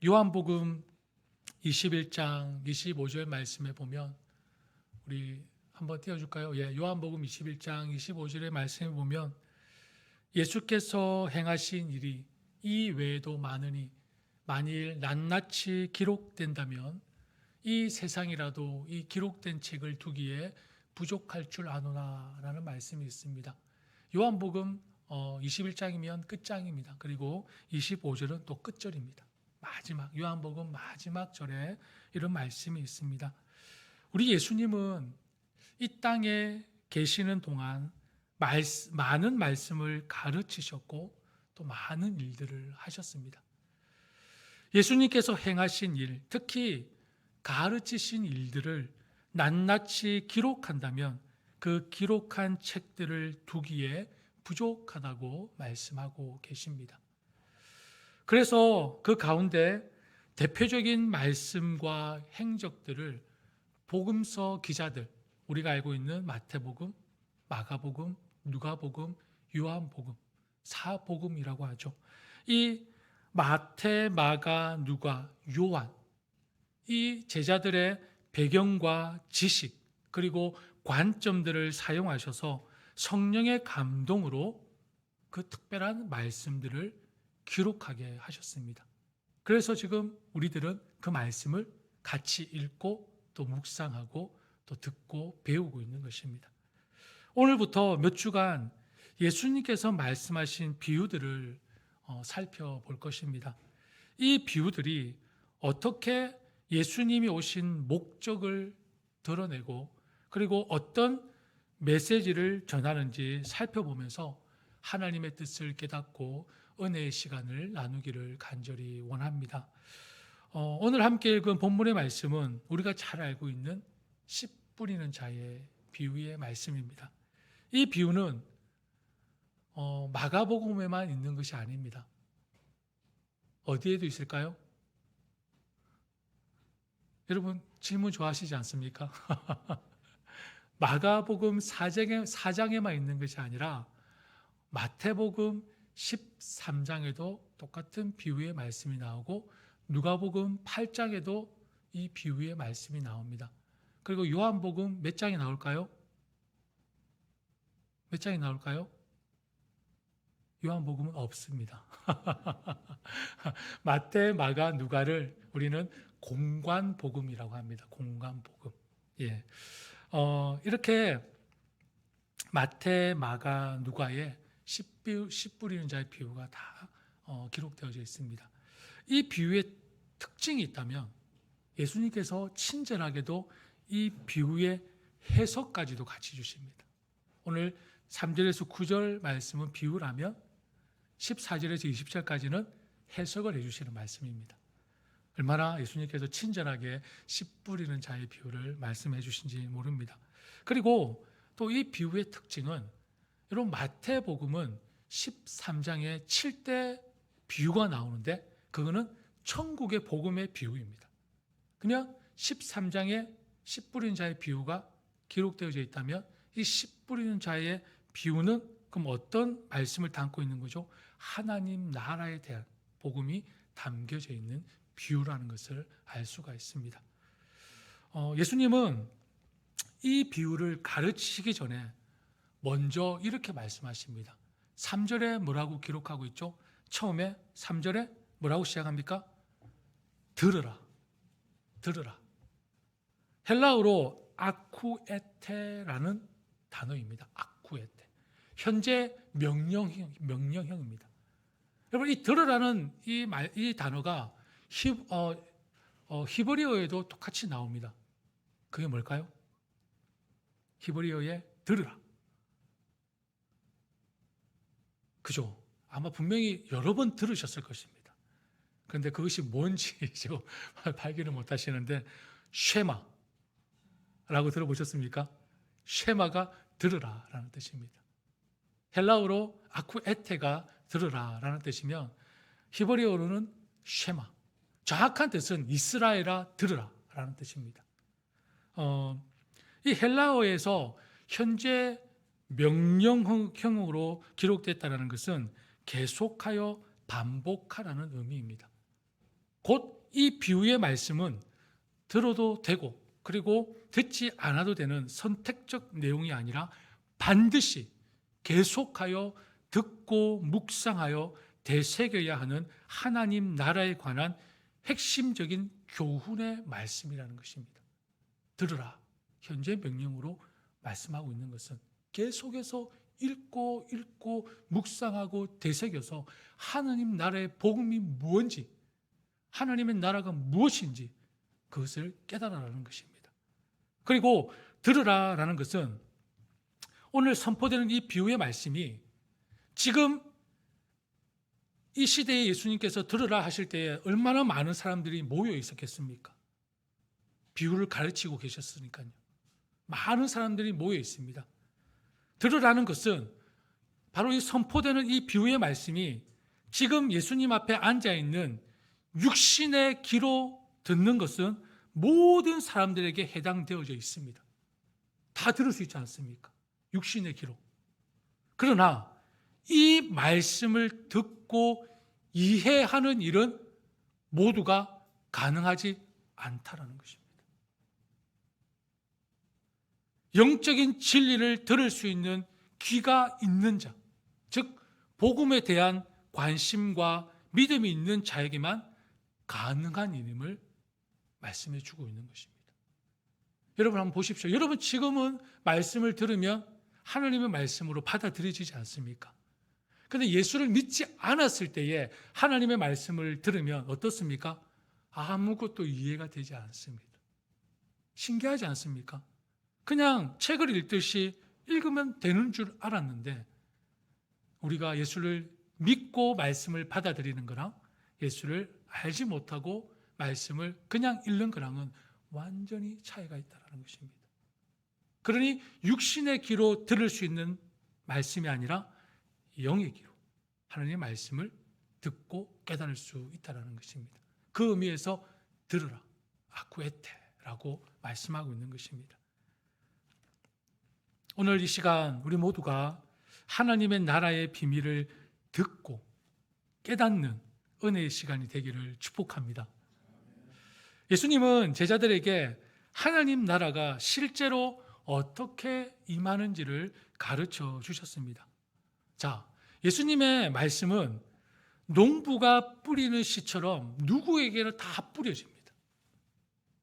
요한복음 21장 25절 말씀에 보면 우리 한번 띄워줄까요? 요한복음 21장 25절의 말씀에 보면 예수께서 행하신 일이 이 외에도 많으니 만일 낱낱이 기록된다면 이 세상이라도 이 기록된 책을 두기에 부족할 줄 아노라 라는 말씀이 있습니다. 요한복음 21장이면 끝장입니다. 그리고 25절은 또 끝절입니다. 마지막 요한복음 마지막 절에 이런 말씀이 있습니다. 우리 예수님은 이 땅에 계시는 동안 많은 말씀을 가르치셨고 또 많은 일들을 하셨습니다. 예수님께서 행하신 일, 특히 가르치신 일들을 낱낱이 기록한다면 그 기록한 책들을 두기에 부족하다고 말씀하고 계십니다. 그래서 그 가운데 대표적인 말씀과 행적들을 복음서 기자들, 우리가 알고 있는 마태복음, 마가복음, 누가복음, 요한복음, 사복음이라고 하죠. 이 마태, 마가, 누가, 요한, 이 제자들의 배경과 지식 그리고 관점들을 사용하셔서 성령의 감동으로 그 특별한 말씀들을 기록하게 하셨습니다. 그래서 지금 우리들은 그 말씀을 같이 읽고 또 묵상하고 또 듣고 배우고 있는 것입니다. 오늘부터 몇 주간 예수님께서 말씀하신 비유들을 살펴볼 것입니다. 이 비유들이 어떻게 예수님이 오신 목적을 드러내고 그리고 어떤 메시지를 전하는지 살펴보면서 하나님의 뜻을 깨닫고 은혜의 시간을 나누기를 간절히 원합니다. 오늘 함께 읽은 본문의 말씀은 우리가 잘 알고 있는 씨 뿌리는 자의 비유의 말씀입니다. 이 비유는 마가복음에만 있는 것이 아닙니다. 어디에도 있을까요? 여러분 질문 좋아하시지 않습니까? 마가복음 4장에만 있는 것이 아니라 마태복음 13장에도 똑같은 비유의 말씀이 나오고 누가복음 8장에도 이 비유의 말씀이 나옵니다. 그리고 요한복음 몇 장이 나올까요? 몇 장이 나올까요? 요한복음은 없습니다. 마태, 마가, 누가를 우리는 공관복음이라고 합니다. 공관복음. 이렇게 마태, 마가, 누가에 씨 뿌리는 자의 비유가 다 기록되어져 있습니다. 이 비유의 특징이 있다면 예수님께서 친절하게도 이 비유의 해석까지도 같이 주십니다. 오늘 3절에서 9절 말씀은 비유라면 14절에서 20절까지는 해석을 해주시는 말씀입니다. 얼마나 예수님께서 친절하게 씨 뿌리는 자의 비유를 말씀해 주신지 모릅니다. 그리고 또 이 비유의 특징은 여러분 마태복음은 13장에 7대 비유가 나오는데 그거는 천국의 복음의 비유입니다. 그냥 13장에 씨 뿌리는 자의 비유가 기록되어져 있다면 이 씨 뿌리는 자의 비유는 그럼 어떤 말씀을 담고 있는 거죠? 하나님 나라에 대한 복음이 담겨져 있는 비유라는 것을 알 수가 있습니다. 예수님은 이 비유를 가르치시기 전에 먼저 이렇게 말씀하십니다. 3절에 뭐라고 기록하고 있죠? 처음에 3절에 뭐라고 시작합니까? 들으라. 들으라. 헬라어로 아쿠에테라는 단어입니다. 아쿠에테. 현재 명령형입니다. 여러분 이 들으라는 이 단어가 히브리어에도 똑같이 나옵니다. 그게 뭘까요? 히브리어에 들으라. 그죠? 아마 분명히 여러 번 들으셨을 것입니다. 그런데 그것이 뭔지 지금 발견을 못 하시는데 쉐마라고 들어보셨습니까? 쉐마가 들으라라는 뜻입니다. 헬라어로 아쿠에테가 들으라라는 뜻이면 히브리어로는 쉐마. 정확한 뜻은 이스라엘아 들으라라는 뜻입니다. 이 헬라어에서 현재 명령형으로 기록됐다는 것은 계속하여 반복하라는 의미입니다. 곧 이 비유의 말씀은 들어도 되고 그리고 듣지 않아도 되는 선택적 내용이 아니라 반드시 계속하여 듣고 묵상하여 되새겨야 하는 하나님 나라에 관한 핵심적인 교훈의 말씀이라는 것입니다. 들으라. 현재 명령으로 말씀하고 있는 것은 계속해서 읽고 묵상하고 되새겨서 하나님 나라의 복음이 무엇인지, 하나님의 나라가 무엇인지 그것을 깨달아라는 것입니다. 그리고 들으라라는 것은 오늘 선포되는 이 비유의 말씀이 지금 이 시대에 예수님께서 들으라 하실 때에 얼마나 많은 사람들이 모여 있었겠습니까? 비유를 가르치고 계셨으니까요. 많은 사람들이 모여 있습니다. 들으라는 것은 바로 이 선포되는 이 비유의 말씀이 지금 예수님 앞에 앉아 있는 육신의 귀로 듣는 것은 모든 사람들에게 해당되어져 있습니다. 다 들을 수 있지 않습니까? 육신의 귀로. 그러나 이 말씀을 듣고 이해하는 일은 모두가 가능하지 않다라는 것입니다. 영적인 진리를 들을 수 있는 귀가 있는 자, 즉 복음에 대한 관심과 믿음이 있는 자에게만 가능한 일임을 말씀해 주고 있는 것입니다. 여러분 한번 보십시오. 여러분 지금은 말씀을 들으면 하나님의 말씀으로 받아들여지지 않습니까? 그런데 예수를 믿지 않았을 때에 하나님의 말씀을 들으면 어떻습니까? 아무것도 이해가 되지 않습니다. 신기하지 않습니까? 그냥 책을 읽듯이 읽으면 되는 줄 알았는데 우리가 예수를 믿고 말씀을 받아들이는 거랑 예수를 알지 못하고 말씀을 그냥 읽는 거랑은 완전히 차이가 있다는 것입니다. 그러니 육신의 귀로 들을 수 있는 말씀이 아니라 영의 귀로 하나님의 말씀을 듣고 깨달을 수 있다는 것입니다. 그 의미에서 들으라, 아쿠에테라고 말씀하고 있는 것입니다. 오늘 이 시간 우리 모두가 하나님의 나라의 비밀을 듣고 깨닫는 은혜의 시간이 되기를 축복합니다. 예수님은 제자들에게 하나님 나라가 실제로 어떻게 임하는지를 가르쳐 주셨습니다. 자, 예수님의 말씀은 농부가 뿌리는 씨처럼 누구에게나 다 뿌려집니다.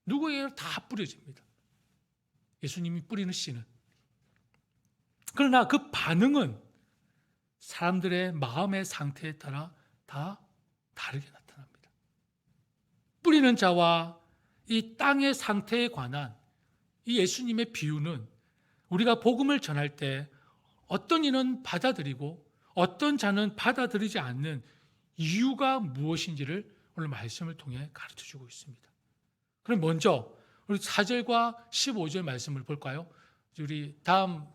누구에게나 다 뿌려집니다. 예수님이 뿌리는 씨는. 그러나 그 반응은 사람들의 마음의 상태에 따라 다 다르게 나타납니다. 뿌리는 자와 이 땅의 상태에 관한 이 예수님의 비유는 우리가 복음을 전할 때 어떤 이는 받아들이고 어떤 자는 받아들이지 않는 이유가 무엇인지를 오늘 말씀을 통해 가르쳐주고 있습니다. 그럼 먼저 우리 4절과 15절 말씀을 볼까요? 우리 다음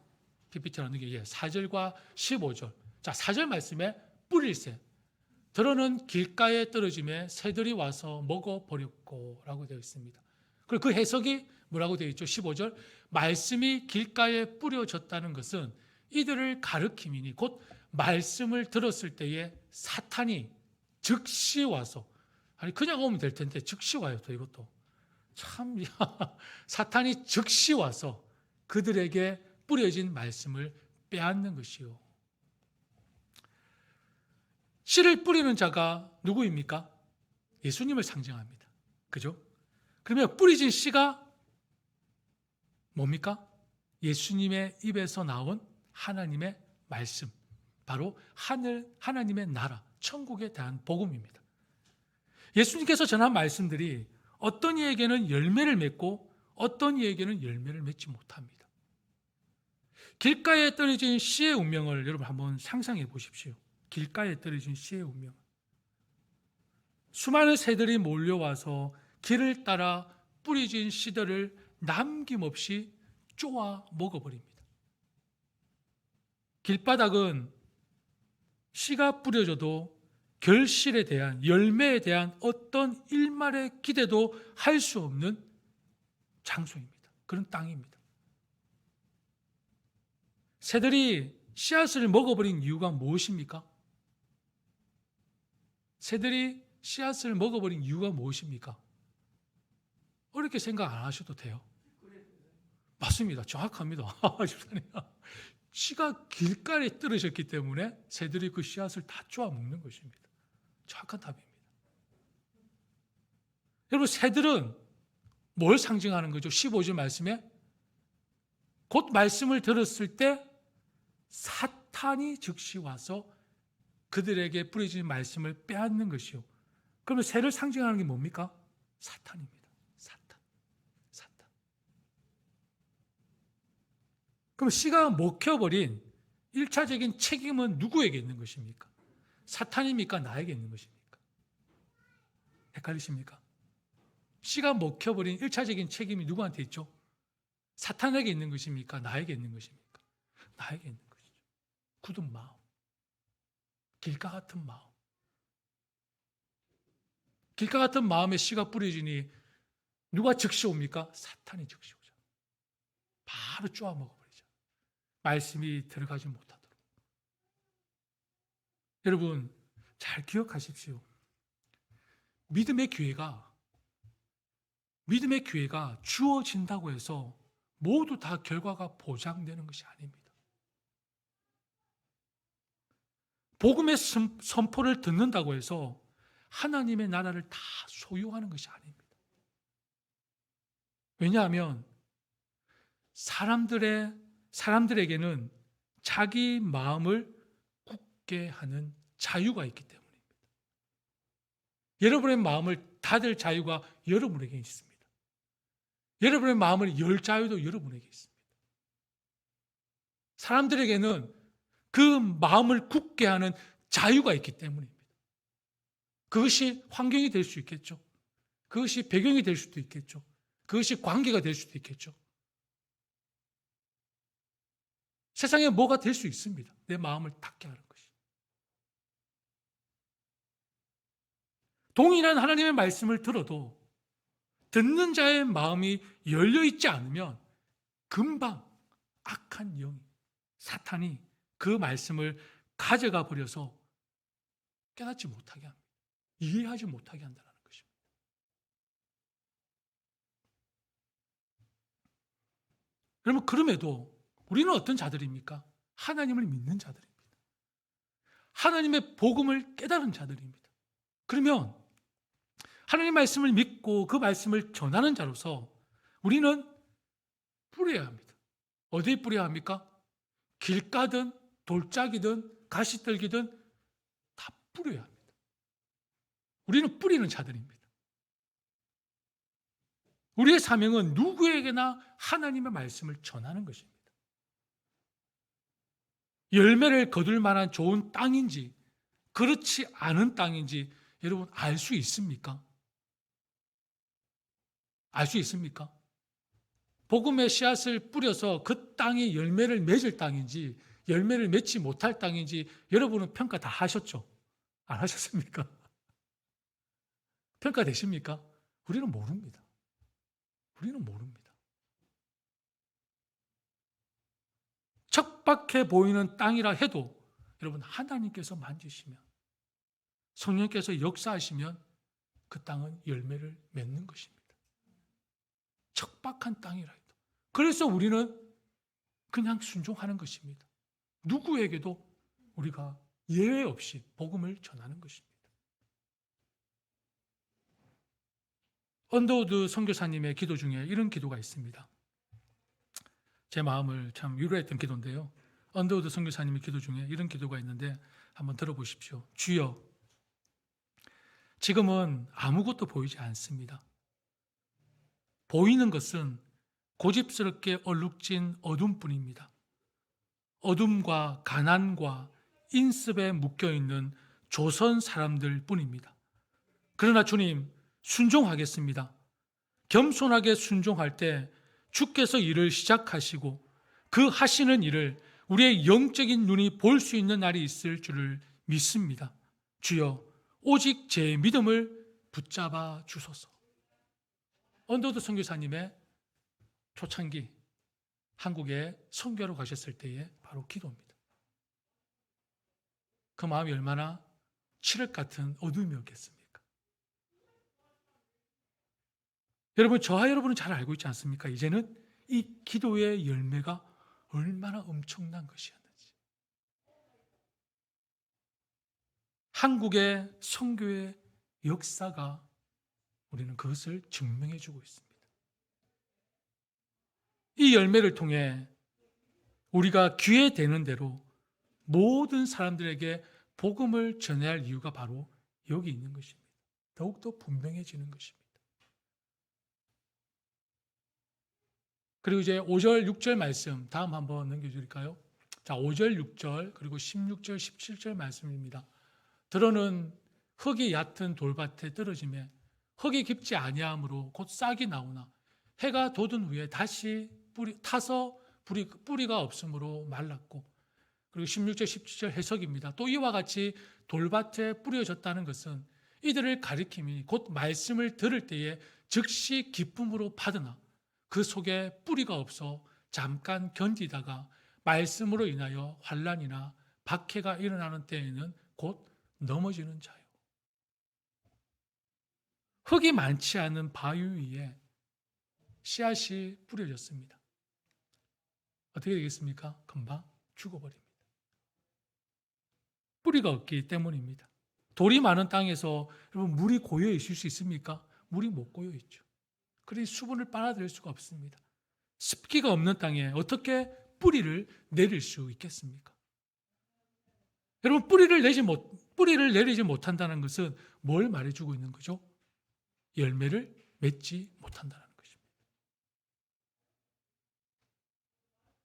PPT로 넘기게 4절과 15절. 자, 4절 말씀에 뿌릴새 들어는 길가에 떨어짐에 새들이 와서 먹어버렸고 라고 되어 있습니다. 그리고 그 해석이 뭐라고 되어 있죠? 15절 말씀이 길가에 뿌려졌다는 것은 이들을 가르킴이니 곧 말씀을 들었을 때에 사탄이 즉시 와서 아니 그냥 오면 될 텐데 즉시 와요. 또 이것도 참 사탄이 즉시 와서 그들에게 뿌려진 말씀을 빼앗는 것이요. 씨를 뿌리는 자가 누구입니까? 예수님을 상징합니다. 그죠? 그러면 뿌려진 씨가 뭡니까? 예수님의 입에서 나온 하나님의 말씀, 바로 하나님의 나라, 천국에 대한 복음입니다. 예수님께서 전한 말씀들이 어떤 이에게는 열매를 맺고 어떤 이에게는 열매를 맺지 못합니다. 길가에 떨어진 씨의 운명을 여러분 한번 상상해 보십시오. 길가에 떨어진 씨의 운명. 수많은 새들이 몰려와서 길을 따라 뿌려진 씨들을 남김없이 쪼아 먹어버립니다. 길바닥은 씨가 뿌려져도 결실에 대한 열매에 대한 어떤 일말의 기대도 할 수 없는 장소입니다. 그런 땅입니다. 새들이 씨앗을 먹어버린 이유가 무엇입니까? 새들이 씨앗을 먹어버린 이유가 무엇입니까? 어렵게 생각 안 하셔도 돼요. 맞습니다. 정확합니다. 집사님. 씨가 길가에 떨어졌기 때문에 새들이 그 씨앗을 다 쪼아 먹는 것입니다. 정확한 답입니다. 여러분, 새들은 뭘 상징하는 거죠? 15절 말씀에 곧 말씀을 들었을 때 사탄이 즉시 와서 그들에게 뿌려진 말씀을 빼앗는 것이요. 그러면 새를 상징하는 게 뭡니까? 사탄입니다. 사탄. 그럼 씨가 먹혀버린 1차적인 책임은 누구에게 있는 것입니까? 사탄입니까? 나에게 있는 것입니까? 헷갈리십니까? 씨가 먹혀버린 1차적인 책임이 누구한테 있죠? 사탄에게 있는 것입니까? 나에게 있는 것입니까? 나에게 있는 것이죠. 굳은 마음, 길가 같은 마음. 길가 같은 마음에 씨가 뿌려지니 누가 즉시 옵니까? 사탄이 즉시 오죠. 바로 쪼아 먹어버리죠. 말씀이 들어가지 못하도록. 여러분, 잘 기억하십시오. 믿음의 기회가 주어진다고 해서 모두 다 결과가 보장되는 것이 아닙니다. 복음의 선포를 듣는다고 해서 하나님의 나라를 다 소유하는 것이 아닙니다. 왜냐하면 사람들에게는 자기 마음을 굳게 하는 자유가 있기 때문입니다. 여러분의 마음을 닫을 자유가 여러분에게 있습니다. 여러분의 마음을 열 자유도 여러분에게 있습니다. 사람들에게는 그 마음을 굳게 하는 자유가 있기 때문입니다. 그것이 환경이 될 수 있겠죠. 그것이 배경이 될 수도 있겠죠. 그것이 관계가 될 수도 있겠죠. 세상에 뭐가 될 수 있습니다. 내 마음을 닫게 하는 것이. 동일한 하나님의 말씀을 들어도 듣는 자의 마음이 열려있지 않으면 금방 악한 영이, 사탄이 그 말씀을 가져가 버려서 깨닫지 못하게 합니다. 이해하지 못하게 한다는 것입니다. 여러분, 그럼에도 우리는 어떤 자들입니까? 하나님을 믿는 자들입니다. 하나님의 복음을 깨달은 자들입니다. 그러면 하나님 말씀을 믿고 그 말씀을 전하는 자로서 우리는 뿌려야 합니다. 어디에 뿌려야 합니까? 길가든 돌짝이든 가시떨기든 다 뿌려야 합니다. 우리는 뿌리는 자들입니다. 우리의 사명은 누구에게나 하나님의 말씀을 전하는 것입니다. 열매를 거둘 만한 좋은 땅인지 그렇지 않은 땅인지 여러분 알 수 있습니까? 알 수 있습니까? 복음의 씨앗을 뿌려서 그 땅이 열매를 맺을 땅인지 열매를 맺지 못할 땅인지 여러분은 평가 다 하셨죠? 안 하셨습니까? 평가되십니까? 우리는 모릅니다. 우리는 모릅니다. 척박해 보이는 땅이라 해도 여러분 하나님께서 만지시면 성령께서 역사하시면 그 땅은 열매를 맺는 것입니다. 척박한 땅이라 해도. 그래서 우리는 그냥 순종하는 것입니다. 누구에게도 우리가 예외 없이 복음을 전하는 것입니다. 언더우드 선교사님의 기도 중에 이런 기도가 있습니다. 제 마음을 참 위로했던 기도인데요. 언더우드 선교사님의 기도 중에 이런 기도가 있는데 한번 들어보십시오. 주여, 지금은 아무것도 보이지 않습니다. 보이는 것은 고집스럽게 얼룩진 어둠뿐입니다. 어둠과 가난과 인습에 묶여있는 조선 사람들 뿐입니다. 그러나 주님, 순종하겠습니다. 겸손하게 순종할 때 주께서 일을 시작하시고 그 하시는 일을 우리의 영적인 눈이 볼 수 있는 날이 있을 줄을 믿습니다. 주여, 오직 제 믿음을 붙잡아 주소서. 언더우드 선교사님의 초창기 한국에 선교로 가셨을 때의 바로 기도입니다. 그 마음이 얼마나 칠흑 같은 어둠이었겠습니까? 여러분, 저와 여러분은 잘 알고 있지 않습니까? 이제는 이 기도의 열매가 얼마나 엄청난 것이었는지. 한국의 선교의 역사가 우리는 그것을 증명해 주고 있습니다. 이 열매를 통해 우리가 귀에 대는 대로 모든 사람들에게 복음을 전해야 할 이유가 바로 여기 있는 것입니다. 더욱더 분명해지는 것입니다. 그리고 이제 5절, 6절 말씀 다음 한번 넘겨드릴까요? 자, 5절, 6절 그리고 16절, 17절 말씀입니다. 들어는 흙이 얕은 돌밭에 떨어지매 흙이 깊지 아니하므로 곧 싹이 나오나 해가 돋은 후에 다시 타서 뿌리가 없으므로 말랐고, 그리고 16절, 17절 해석입니다. 또 이와 같이 돌밭에 뿌려졌다는 것은 이들을 가리킴이 곧 말씀을 들을 때에 즉시 기쁨으로 받으나 그 속에 뿌리가 없어 잠깐 견디다가 말씀으로 인하여 환난이나 박해가 일어나는 때에는 곧 넘어지는 자요. 흙이 많지 않은 바위 위에 씨앗이 뿌려졌습니다. 어떻게 되겠습니까? 금방 죽어버립니다. 뿌리가 없기 때문입니다. 돌이 많은 땅에서 여러분 물이 고여 있을 수 있습니까? 물이 못 고여 있죠. 그러니 수분을 빨아들일 수가 없습니다. 습기가 없는 땅에 어떻게 뿌리를 내릴 수 있겠습니까? 여러분, 뿌리를 내리지 못한다는 것은 뭘 말해주고 있는 거죠? 열매를 맺지 못한다는 것입니다.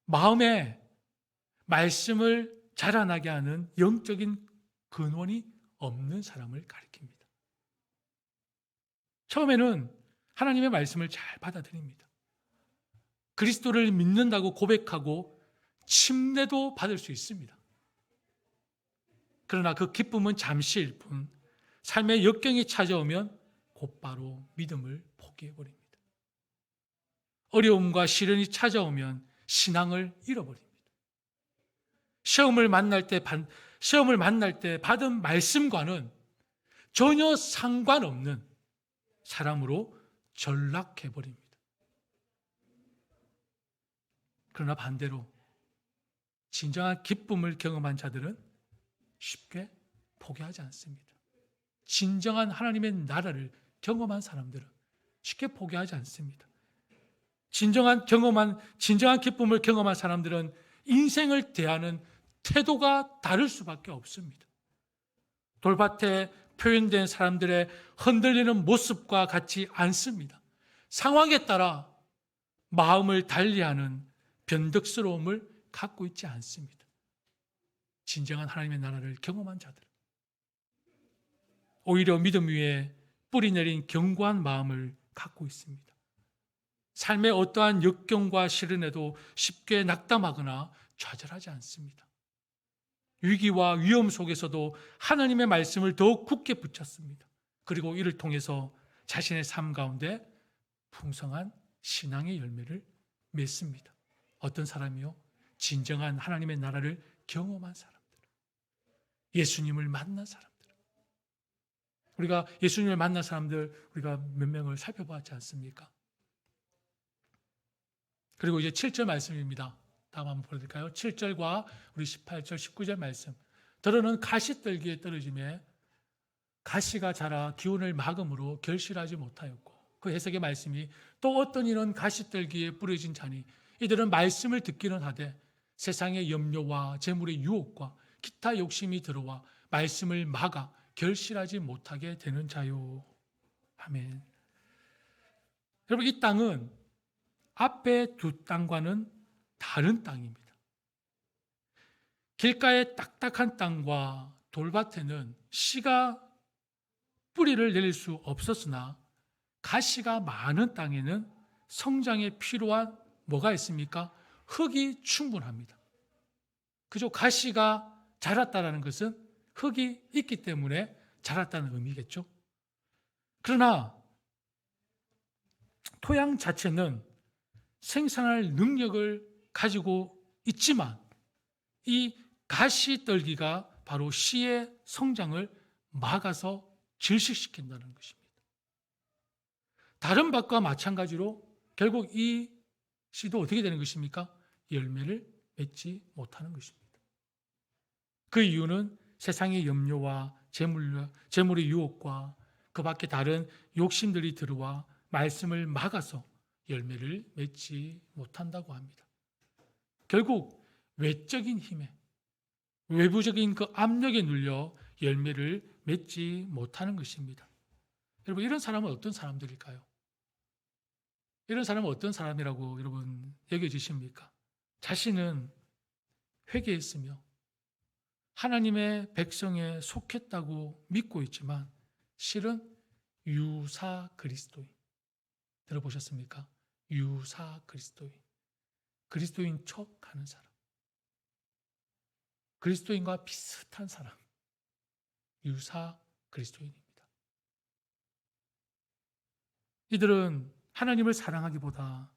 마음에 말씀을 자라나게 하는 영적인 근원이 없는 사람을 가리킵니다. 처음에는 하나님의 말씀을 잘 받아들입니다. 그리스도를 믿는다고 고백하고 침례도 받을 수 있습니다. 그러나 그 기쁨은 잠시일 뿐, 삶의 역경이 찾아오면 곧바로 믿음을 포기해버립니다. 어려움과 시련이 찾아오면 신앙을 잃어버립니다. 시험을 만날 때 받은 말씀과는 전혀 상관없는 사람으로 전락해버립니다. 그러나 반대로 진정한 기쁨을 경험한 자들은 쉽게 포기하지 않습니다. 진정한 하나님의 나라를 경험한 사람들은 쉽게 포기하지 않습니다. 진정한 기쁨을 경험한 사람들은 인생을 대하는 태도가 다를 수밖에 없습니다. 돌밭에 표현된 사람들의 흔들리는 모습과 같지 않습니다. 상황에 따라 마음을 달리하는 변덕스러움을 갖고 있지 않습니다. 진정한 하나님의 나라를 경험한 자들, 오히려 믿음 위에 뿌리 내린 견고한 마음을 갖고 있습니다. 삶의 어떠한 역경과 시련에도 쉽게 낙담하거나 좌절하지 않습니다. 위기와 위험 속에서도 하나님의 말씀을 더욱 굳게 붙잡습니다. 그리고 이를 통해서 자신의 삶 가운데 풍성한 신앙의 열매를 맺습니다. 어떤 사람이요? 진정한 하나님의 나라를 경험한 사람들, 예수님을 만난 사람들. 우리가 예수님을 만난 사람들 우리가 몇 명을 살펴봤지 않습니까? 그리고 이제 7절 말씀입니다. 다음 한번 보여드릴까요? 7절과 우리 18절, 19절 말씀. 들어는 가시떨기에 떨어짐에 가시가 자라 기운을 막음으로 결실하지 못하였고, 그 해석의 말씀이 또 어떤 이는 가시떨기에 뿌려진 자니 이들은 말씀을 듣기는 하되 세상의 염려와 재물의 유혹과 기타 욕심이 들어와 말씀을 막아 결실하지 못하게 되는 자요. 아멘. 여러분, 이 땅은 앞에 두 땅과는 다른 땅입니다. 길가의 딱딱한 땅과 돌밭에는 씨가 뿌리를 내릴 수 없었으나 가시가 많은 땅에는 성장에 필요한 뭐가 있습니까? 흙이 충분합니다. 그죠? 가시가 자랐다는 것은 흙이 있기 때문에 자랐다는 의미겠죠. 그러나 토양 자체는 생산할 능력을 가지고 있지만 이 가시떨기가 바로 씨의 성장을 막아서 질식시킨다는 것입니다. 다른 밭과 마찬가지로 결국 이 씨도 어떻게 되는 것입니까? 열매를 맺지 못하는 것입니다. 그 이유는 세상의 염려와 재물의 유혹과 그 밖에 다른 욕심들이 들어와 말씀을 막아서 열매를 맺지 못한다고 합니다. 결국 외적인 힘에, 외부적인 그 압력에 눌려 열매를 맺지 못하는 것입니다. 여러분, 이런 사람은 어떤 사람들일까요? 이런 사람은 어떤 사람이라고 여러분 여겨지십니까? 자신은 회개했으며 하나님의 백성에 속했다고 믿고 있지만 실은 유사 그리스도인. 들어보셨습니까? 유사 그리스도인. 그리스도인 척하는 사람. 그리스도인과 비슷한 사람. 유사 그리스도인입니다. 이들은 하나님을 사랑하기보다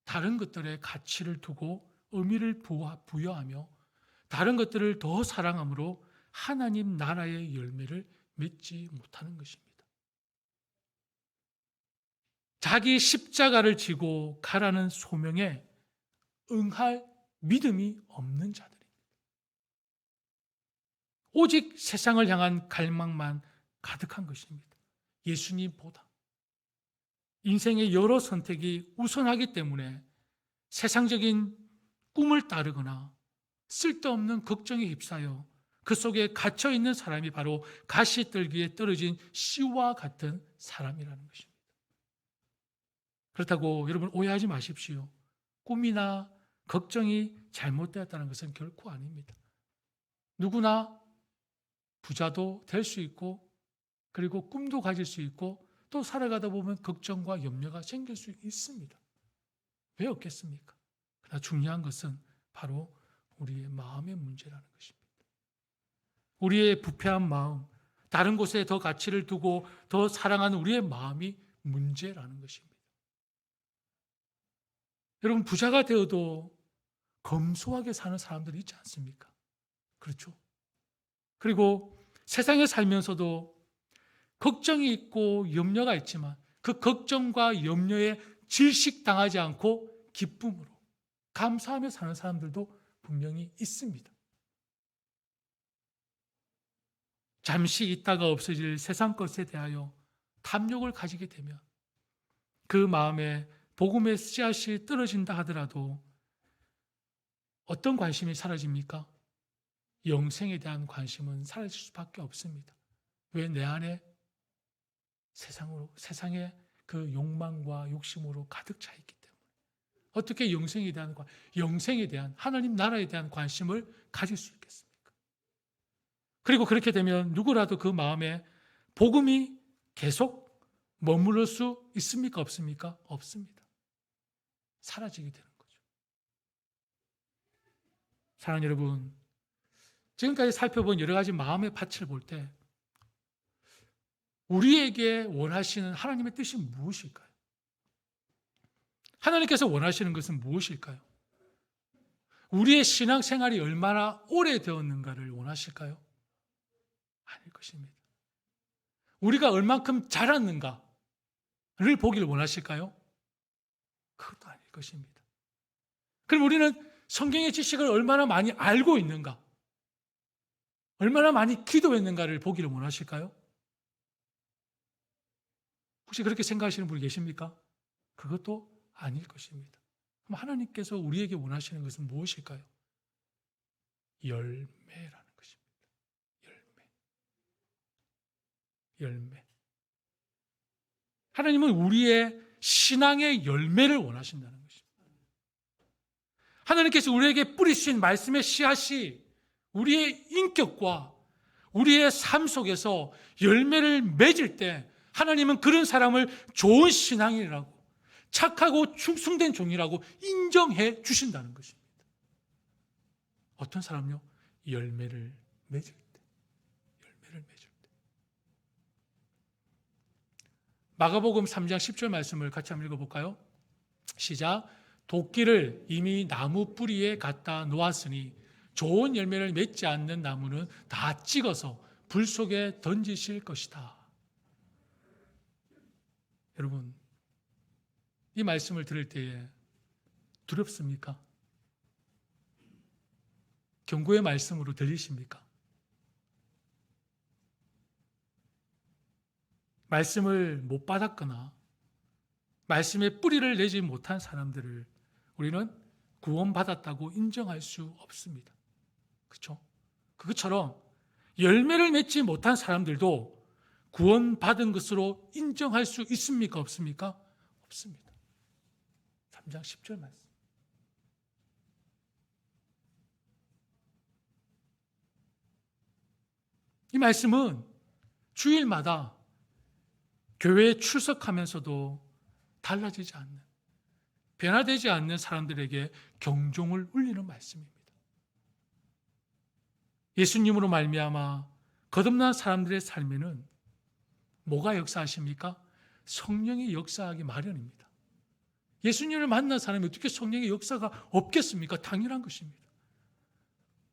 다른 것들에 가치를 두고 의미를 부여하며 다른 것들을 더 사랑함으로 하나님 나라의 열매를 맺지 못하는 것입니다. 자기 십자가를 지고 가라는 소명에 응할 믿음이 없는 자들입니다. 오직 세상을 향한 갈망만 가득한 것입니다. 예수님보다. 인생의 여러 선택이 우선하기 때문에 세상적인 꿈을 따르거나 쓸데없는 걱정에 휩싸여 그 속에 갇혀 있는 사람이 바로 가시떨기에 떨어진 씨와 같은 사람이라는 것입니다. 그렇다고 여러분 오해하지 마십시오. 꿈이나 걱정이 잘못되었다는 것은 결코 아닙니다. 누구나 부자도 될 수 있고 그리고 꿈도 가질 수 있고 또 살아가다 보면 걱정과 염려가 생길 수 있습니다. 왜 없겠습니까? 그러나 중요한 것은 바로 우리의 마음의 문제라는 것입니다. 우리의 부패한 마음, 다른 곳에 더 가치를 두고 더 사랑하는 우리의 마음이 문제라는 것입니다. 여러분, 부자가 되어도 검소하게 사는 사람들이 있지 않습니까? 그렇죠? 그리고 세상에 살면서도 걱정이 있고 염려가 있지만 그 걱정과 염려에 질식당하지 않고 기쁨으로 감사하며 사는 사람들도 분명히 있습니다. 잠시 있다가 없어질 세상 것에 대하여 탐욕을 가지게 되면 그 마음에 복음의 씨앗이 떨어진다 하더라도 어떤 관심이 사라집니까? 영생에 대한 관심은 사라질 수밖에 없습니다. 왜? 내 안에 세상의 그 욕망과 욕심으로 가득 차 있기 때문에. 어떻게 영생에 대한 하나님 나라에 대한 관심을 가질 수 있겠습니까? 그리고 그렇게 되면 누구라도 그 마음에 복음이 계속 머무를 수 있습니까? 없습니까? 없습니다. 사라지게 되는 거죠. 사랑하는 여러분, 지금까지 살펴본 여러 가지 마음의 밭을 볼 때 우리에게 원하시는 하나님의 뜻이 무엇일까요? 하나님께서 원하시는 것은 무엇일까요? 우리의 신앙생활이 얼마나 오래되었는가를 원하실까요? 아닐 것입니다. 우리가 얼만큼 자랐는가를 보기를 원하실까요? 그것도 아닐 것입니다. 그럼 우리는 성경의 지식을 얼마나 많이 알고 있는가? 얼마나 많이 기도했는가를 보기를 원하실까요? 혹시 그렇게 생각하시는 분이 계십니까? 그것도 아닐 것입니다. 그럼 하나님께서 우리에게 원하시는 것은 무엇일까요? 열매라는 것입니다. 열매. 하나님은 우리의 신앙의 열매를 원하신다는 것입니다. 하나님께서 우리에게 뿌리신 말씀의 씨앗이 우리의 인격과 우리의 삶 속에서 열매를 맺을 때 하나님은 그런 사람을 좋은 신앙이라고, 착하고 충성된 종이라고 인정해 주신다는 것입니다. 어떤 사람요? 열매를 맺을 때. 마가복음 3장 10절 말씀을 같이 한번 읽어볼까요? 시작. 도끼를 이미 나무 뿌리에 갖다 놓았으니 좋은 열매를 맺지 않는 나무는 다 찍어서 불 속에 던지실 것이다. 여러분, 이 말씀을 들을 때에 두렵습니까? 경고의 말씀으로 들리십니까? 말씀을 못 받았거나 말씀의 뿌리를 내지 못한 사람들을 우리는 구원받았다고 인정할 수 없습니다. 그렇죠? 그것처럼 열매를 맺지 못한 사람들도 구원받은 것으로 인정할 수 있습니까? 없습니까? 없습니다. 3장 10절 말씀. 이 말씀은 주일마다 교회에 출석하면서도 달라지지 않는, 변화되지 않는 사람들에게 경종을 울리는 말씀입니다. 예수님으로 말미암아 거듭난 사람들의 삶에는 뭐가 역사하십니까? 성령이 역사하기 마련입니다. 예수님을 만난 사람이 어떻게 성령의 역사가 없겠습니까? 당연한 것입니다.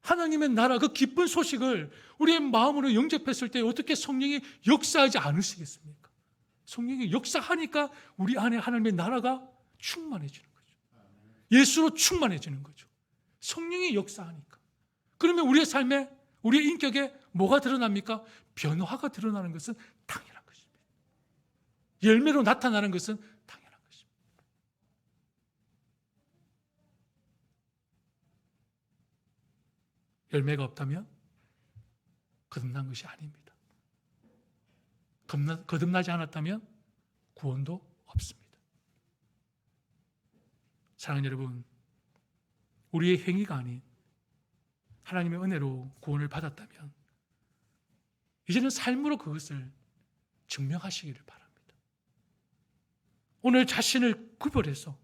하나님의 나라 그 기쁜 소식을 우리의 마음으로 영접했을 때 어떻게 성령이 역사하지 않으시겠습니까? 성령이 역사하니까 우리 안에 하나님의 나라가 충만해지는 거죠. 예수로 충만해지는 거죠. 성령이 역사하니까. 그러면 우리의 삶에, 우리의 인격에 뭐가 드러납니까? 변화가 드러나는 것은 당연한 것입니다. 열매로 나타나는 것은 당연한 것입니다. 열매가 없다면 거듭난 것이 아닙니다. 거듭나지 않았다면 구원도 없습니다. 사랑하는 여러분, 우리의 행위가 아닌 하나님의 은혜로 구원을 받았다면 이제는 삶으로 그것을 증명하시기를 바랍니다. 오늘 자신을 구별해서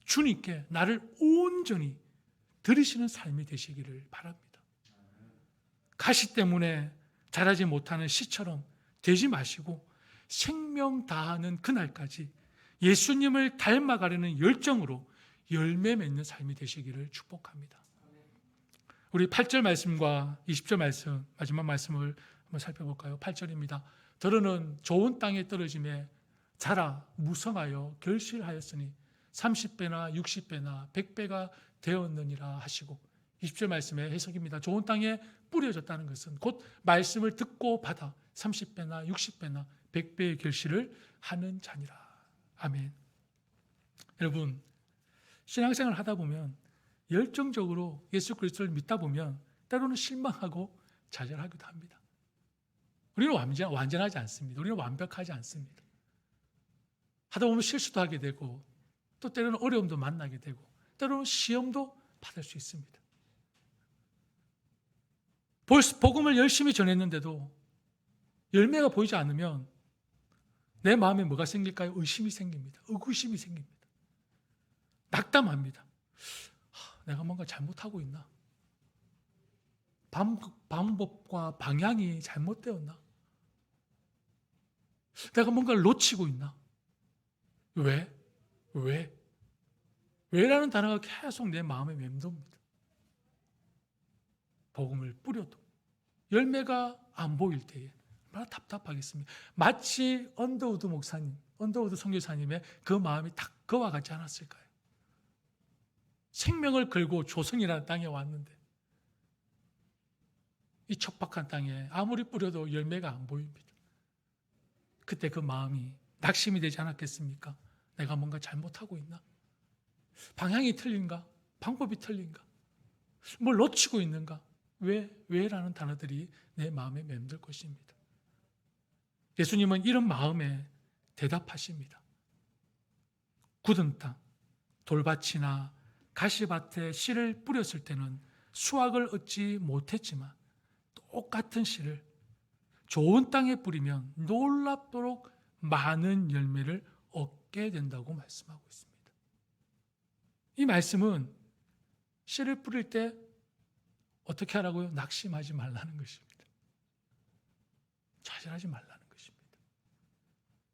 주님께 나를 온전히 드리시는 삶이 되시기를 바랍니다. 가시 때문에 자라지 못하는 씨처럼 되지 마시고 생명 다하는 그날까지 예수님을 닮아가려는 열정으로 열매 맺는 삶이 되시기를 축복합니다. 우리 8절 말씀과 20절 말씀, 마지막 말씀을 한번 살펴볼까요? 8절입니다. 더러는 좋은 땅에 떨어짐에 자라 무성하여 결실하였으니 30배나 60배나 100배가 되었느니라 하시고, 20절 말씀의 해석입니다. 좋은 땅에 뿌려졌다는 것은 곧 말씀을 듣고 받아 30배나 60배나 100배의 결실을 하는 자니라. 아멘. 여러분, 신앙생활을 하다 보면 열정적으로 예수 그리스도를 믿다 보면 때로는 실망하고 좌절하기도 합니다. 우리는 완전하지 않습니다. 우리는 완벽하지 않습니다. 하다 보면 실수도 하게 되고 또 때로는 어려움도 만나게 되고 때로는 시험도 받을 수 있습니다. 복음을 열심히 전했는데도 열매가 보이지 않으면 내 마음에 뭐가 생길까요? 의심이 생깁니다. 의구심이 생깁니다. 낙담합니다. 내가 뭔가 잘못하고 있나? 방법과 방향이 잘못되었나? 내가 뭔가를 놓치고 있나? 왜? 왜라는 단어가 계속 내 마음에 맴돕니다. 복음을 뿌려도 열매가 안 보일 때에 얼마나 답답하겠습니까? 마치 언더우드 선교사님의 그 마음이 딱 그와 같지 않았을까요? 생명을 걸고 조성이라는 땅에 왔는데 이 척박한 땅에 아무리 뿌려도 열매가 안 보입니다. 그때 그 마음이 낙심이 되지 않았겠습니까? 내가 뭔가 잘못하고 있나? 방향이 틀린가? 방법이 틀린가? 뭘 놓치고 있는가? 왜라는 단어들이 내 마음에 맴돌 것입니다. 예수님은 이런 마음에 대답하십니다. 굳은 땅, 돌밭이나 가시밭에 씨를 뿌렸을 때는 수확을 얻지 못했지만 똑같은 씨를 좋은 땅에 뿌리면 놀랍도록 많은 열매를 얻게 된다고 말씀하고 있습니다. 이 말씀은 씨를 뿌릴 때 어떻게 하라고요? 낙심하지 말라는 것입니다. 좌절하지 말라는 것입니다.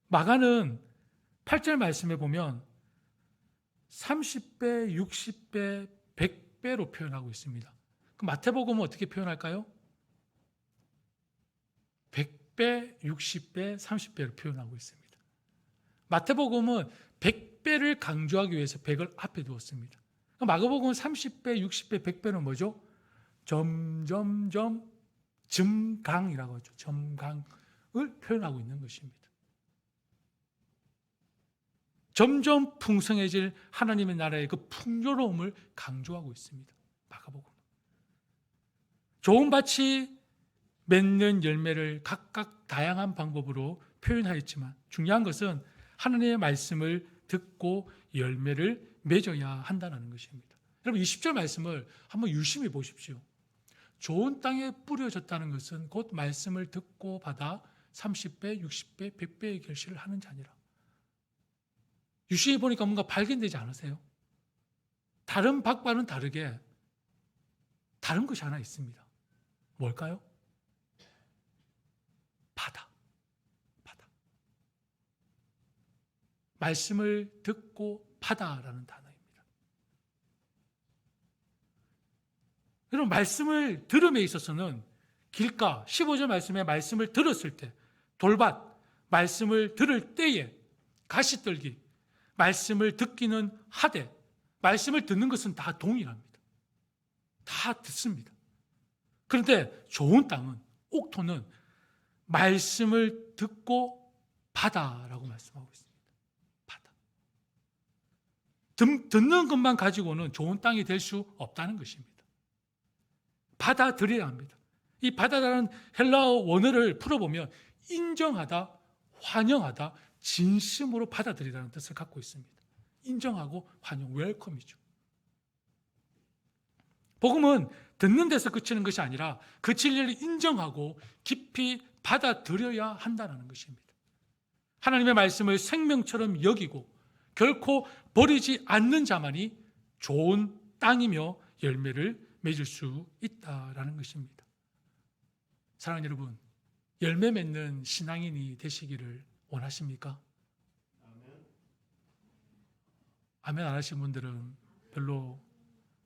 마가는 8절 말씀에 보면 30배, 60배, 100배로 표현하고 있습니다. 그럼 마태복음은 어떻게 표현할까요? 100배, 60배, 30배로 표현하고 있습니다. 마태복음은 100배를 강조하기 위해서 100을 앞에 두었습니다. 마가복음은 30배, 60배, 100배는 뭐죠? 점점점 증강이라고 하죠. 점강을 표현하고 있는 것입니다. 점점 풍성해질 하나님의 나라의 그 풍요로움을 강조하고 있습니다. 마가복음. 좋은 밭이 맺는 열매를 각각 다양한 방법으로 표현하였지만 중요한 것은 하나님의 말씀을 듣고 열매를 맺어야 한다는 것입니다. 여러분 20절 말씀을 한번 유심히 보십시오. 좋은 땅에 뿌려졌다는 것은 곧 말씀을 듣고 받아 30배, 60배, 100배의 결실을 하는 자니라. 유심히 보니까 뭔가 발견되지 않으세요? 다른 밭과는 다르게 다른 것이 하나 있습니다. 뭘까요? 바다. 말씀을 듣고 바다라는 단어입니다. 여러분 말씀을 들음에 있어서는 길가 15절 말씀에 말씀을 들었을 때 돌밭, 말씀을 들을 때에 가시떨기, 말씀을 듣기는 하되 말씀을 듣는 것은 다 동일합니다. 다 듣습니다. 그런데 좋은 땅은 옥토는 말씀을 듣고 바다라고 말씀하고 있습니다. 바다. 듣는 것만 가지고는 좋은 땅이 될 수 없다는 것입니다. 받아들여야 합니다. 이 바다라는 헬라어 원어를 풀어보면 인정하다, 환영하다, 진심으로 받아들이라는 뜻을 갖고 있습니다. 인정하고 환영, 웰컴이죠. 복음은 듣는 데서 그치는 것이 아니라 그 진리를 인정하고 깊이 받아들여야 한다는 것입니다. 하나님의 말씀을 생명처럼 여기고 결코 버리지 않는 자만이 좋은 땅이며 열매를 맺을 수 있다라는 것입니다. 사랑하는 여러분, 열매 맺는 신앙인이 되시기를 원하십니까? 아멘 안 하신 분들은 별로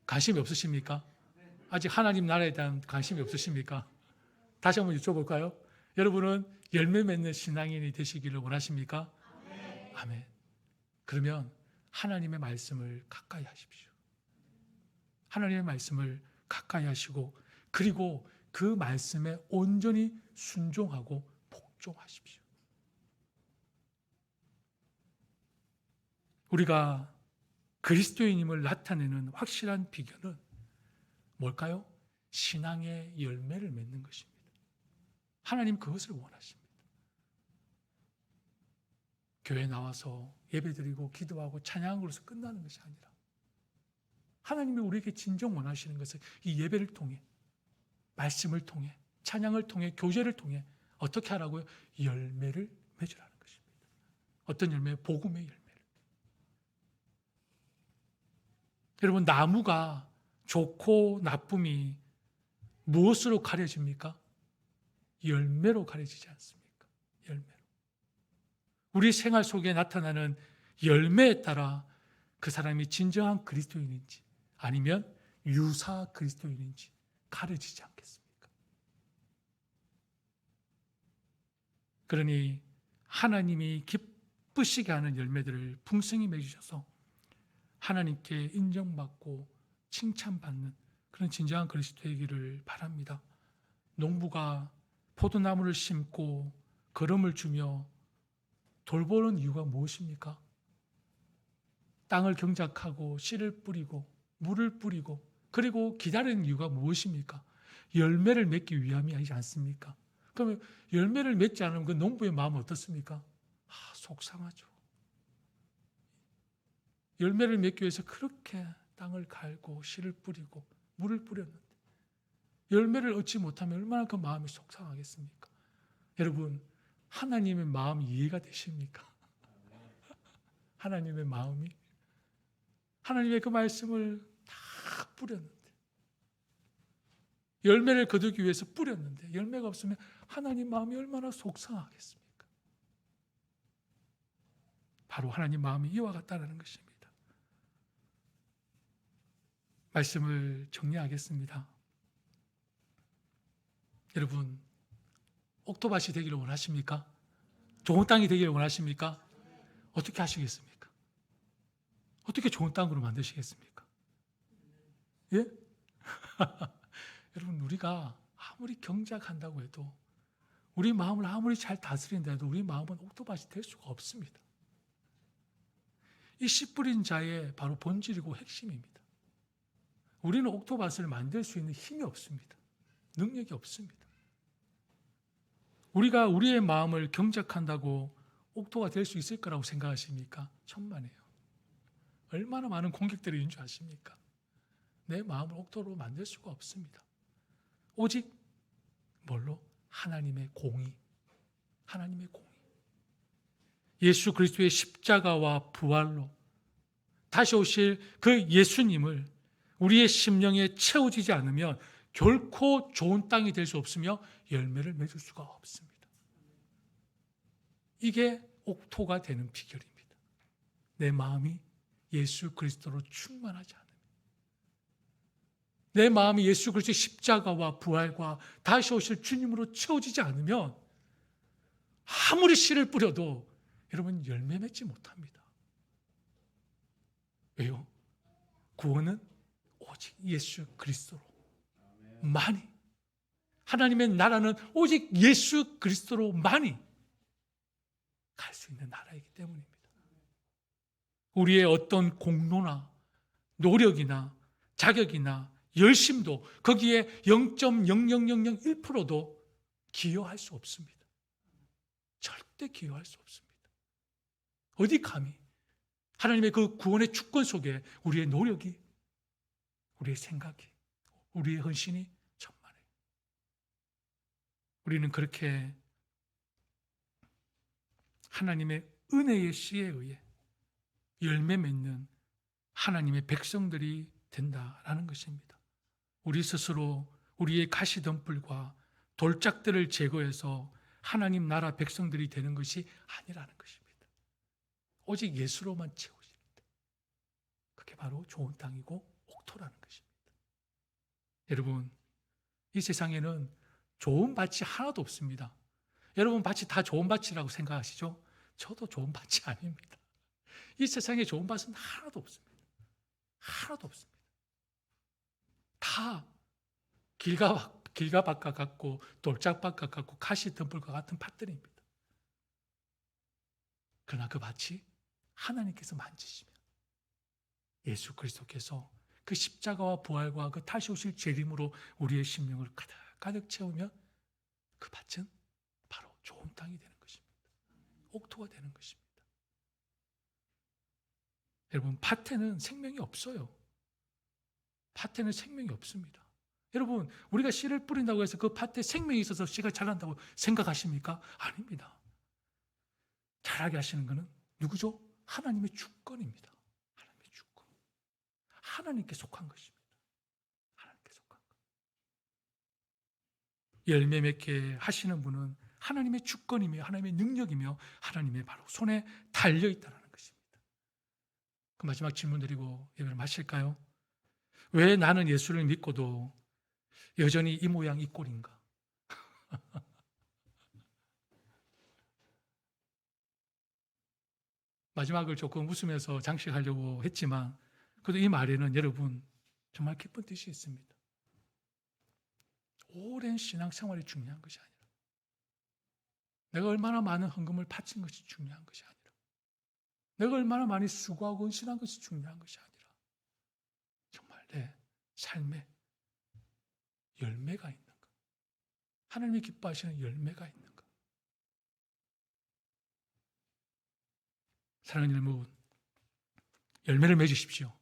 관심이 없으십니까? 아직 하나님 나라에 대한 관심이 없으십니까? 다시 한번 여쭤볼까요? 여러분은 열매 맺는 신앙인이 되시기를 원하십니까? 아멘. 그러면 하나님의 말씀을 가까이 하십시오. 하나님의 말씀을 가까이 하시고 그리고 그 말씀에 온전히 순종하고 복종하십시오. 우리가 그리스도인임을 나타내는 확실한 비결은 뭘까요? 신앙의 열매를 맺는 것입니다. 하나님 그것을 원하십니다. 교회 나와서 예배드리고 기도하고 찬양으로서 끝나는 것이 아니라 하나님이 우리에게 진정 원하시는 것은 이 예배를 통해 말씀을 통해 찬양을 통해 교제를 통해 어떻게 하라고요? 열매를 맺으라는 것입니다. 어떤 열매? 복음의 열매를. 여러분 나무가 좋고 나쁨이 무엇으로 가려집니까? 열매로 가려지지 않습니까? 열매로. 우리 생활 속에 나타나는 열매에 따라 그 사람이 진정한 그리스도인인지 아니면 유사 그리스도인인지 가려지지 않겠습니까? 그러니 하나님이 기쁘시게 하는 열매들을 풍성히 맺으셔서 하나님께 인정받고 칭찬받는 그런 진정한 그리스도이기를 바랍니다. 농부가 포도나무를 심고 거름을 주며 돌보는 이유가 무엇입니까? 땅을 경작하고 씨를 뿌리고 물을 뿌리고 그리고 기다리는 이유가 무엇입니까? 열매를 맺기 위함이지 않습니까? 그러면 열매를 맺지 않으면 그 농부의 마음은 어떻습니까? 속상하죠. 열매를 맺기 위해서 그렇게 땅을 갈고 씨를 뿌리고 물을 뿌렸는데 열매를 얻지 못하면 얼마나 그 마음이 속상하겠습니까? 여러분 하나님의 마음이 이해가 되십니까? 하나님의 마음이 하나님의 그 말씀을 다 뿌렸는데 열매를 거두기 위해서 뿌렸는데 열매가 없으면 하나님 마음이 얼마나 속상하겠습니까? 바로 하나님 마음이 이와 같다는 것입니다. 말씀을 정리하겠습니다. 여러분 옥토밭이 되기를 원하십니까? 좋은 땅이 되기를 원하십니까? 어떻게 하시겠습니까? 어떻게 좋은 땅으로 만드시겠습니까? 예? 여러분, 우리가 아무리 경작한다고 해도, 우리 마음을 아무리 잘 다스린다 해도 우리 마음은 옥토밭이 될 수가 없습니다. 이 씨 뿌린 자의 바로 본질이고 핵심입니다. 우리는 옥토밭을 만들 수 있는 힘이 없습니다. 능력이 없습니다. 우리가 우리의 마음을 경작한다고 옥토가 될 수 있을 거라고 생각하십니까? 천만에요. 얼마나 많은 공격들이 있는 줄 아십니까? 내 마음을 옥토로 만들 수가 없습니다. 오직 뭘로? 하나님의 공의. 하나님의 공의. 예수 그리스도의 십자가와 부활로 다시 오실 그 예수님을 우리의 심령에 채워지지 않으면 결코 좋은 땅이 될 수 없으며 열매를 맺을 수가 없습니다. 이게 옥토가 되는 비결입니다. 내 마음이 예수 그리스도로 충만하지 않으면, 내 마음이 예수 그리스도의 십자가와 부활과 다시 오실 주님으로 채워지지 않으면 아무리 씨를 뿌려도 여러분 열매 맺지 못합니다. 왜요? 구원은 오직 예수 그리스도로만이, 하나님의 나라는 오직 예수 그리스도로만이 갈 수 있는 나라이기 때문입니다. 우리의 어떤 공로나 노력이나 자격이나 열심도 거기에 0.00001%도 기여할 수 없습니다. 절대 기여할 수 없습니다. 어디 감히 하나님의 그 구원의 주권 속에 우리의 노력이, 우리의 생각이, 우리의 헌신이 천만해요. 우리는 그렇게 하나님의 은혜의 씨에 의해 열매 맺는 하나님의 백성들이 된다라는 것입니다. 우리 스스로 우리의 가시덤불과 돌짝들을 제거해서 하나님 나라 백성들이 되는 것이 아니라는 것입니다. 오직 예수로만 채워질 때, 그게 바로 좋은 땅이고 옥토라는 것입니다. 여러분, 이 세상에는 좋은 밭이 하나도 없습니다. 여러분, 밭이 다 좋은 밭이라고 생각하시죠? 저도 좋은 밭이 아닙니다. 이 세상에 좋은 밭은 하나도 없습니다. 하나도 없습니다. 다 길가밭과 같고 돌짝밭과 같고 가시덤불과 같은 밭들입니다. 그러나 그 밭이 하나님께서 만지시면, 예수 그리스도께서 그 십자가와 부활과 그 다시 오실 재림으로 우리의 심령을 가득 채우면 그 밭은 바로 좋은 땅이 되는 것입니다. 옥토가 되는 것입니다. 여러분, 밭에는 생명이 없어요. 밭에는 생명이 없습니다. 여러분, 우리가 씨를 뿌린다고 해서 그 밭에 생명이 있어서 씨가 자란다고 생각하십니까? 아닙니다. 자라게 하시는 것은 누구죠? 하나님의 주권입니다. 하나님의 주권. 하나님께 속한 것입니다. 하나님께 속한 것. 열매 맺게 하시는 분은 하나님의 주권이며 하나님의 능력이며 하나님의 바로 손에 달려있다는 것입니다. 그 마지막 질문 드리고 예배를 마칠까요? 왜 나는 예수를 믿고도 여전히 이 모양 이 꼴인가? 마지막을 조금 웃으면서 장식하려고 했지만 그래도 이 말에는 여러분 정말 깊은 뜻이 있습니다. 오랜 신앙생활이 중요한 것이 아니라, 내가 얼마나 많은 헌금을 바친 것이 중요한 것이 아니라, 내가 얼마나 많이 수고하고 헌신한 것이 중요한 것이 아니라, 정말 내 삶에 열매가 있는가, 하나님이 기뻐하시는 열매가 있는가. 사랑하는 여러분, 열매를 맺으십시오.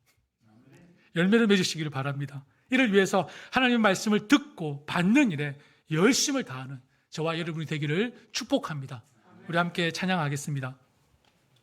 열매를 맺으시기를 바랍니다. 이를 위해서 하나님의 말씀을 듣고 받는 일에 열심을 다하는 저와 여러분이 되기를 축복합니다. 우리 함께 찬양하겠습니다.